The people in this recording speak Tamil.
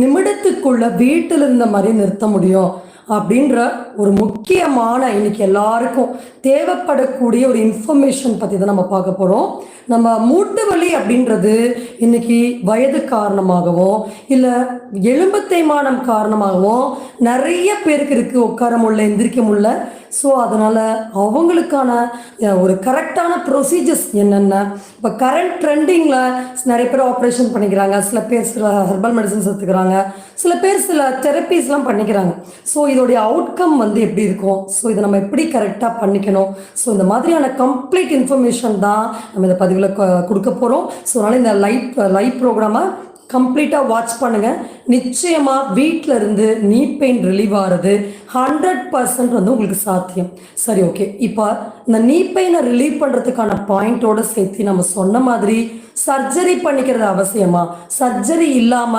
நிமிடத்துக்குள்ள வீட்டில் இருந்த மாதிரி நிறுத்த முடியும் அப்படின்ற ஒரு முக்கியமான இன்னைக்கு எல்லாருக்கும் தேவைப்படக்கூடிய ஒரு இன்ஃபர்மேஷன் பற்றி தான் நம்ம பார்க்க போகிறோம். நம்ம மூட்டு வலி அப்படின்றது இன்னைக்கு வயது காரணமாகவும் இல்லை எலும்பு தேய்மானம் காரணமாகவும் நிறைய பேருக்கு இருக்குது, உட்கார முடியல, எந்திரிக்க முடியல. ஸோ அதனால் அவங்களுக்கான ஒரு கரெக்டான ப்ரொசீஜர்ஸ் என்னென்ன, இப்போ கரண்ட் ட்ரெண்டிங்கில் நிறைய பேர் ஆப்ரேஷன் பண்ணிக்கிறாங்க, சில பேர் சில ஹெர்பல் மெடிசன்ஸ் எடுத்துக்கிறாங்க, சில பேர் சில தெரப்பீஸ்லாம் பண்ணிக்கிறாங்க. ஸோ இதோடைய அவுட்கம் எப்படி இருக்கும், ஸோ இதை நம்ம எப்படி கரெக்டாக பண்ணிக்கணும், ஸோ இந்த மாதிரியான கம்ப்ளீட் இன்ஃபர்மேஷன் தான் நம்ம இந்த பதிவில் கொடுக்க போகிறோம். ஸோ அதனால் இந்த லைவ் ப்ரோக்ராமை கம்ப்ளீட்டாக வாட்ச் பண்ணுங்கள். நிச்சயமாக வீட்டில் இருந்து நீ பெயின் ரிலீவ் ஆகிறது 100% உங்களுக்கு சாத்தியம். சரி, ஓகே. இப்போ இந்த நீ பெயினை ரிலீவ் பண்ணுறதுக்கான பாயிண்டோடு சேர்த்து நம்ம சொன்ன மாதிரி சர்ஜரி பண்ணிக்கிறது அவசியமா, சர்ஜரி இல்லாமல்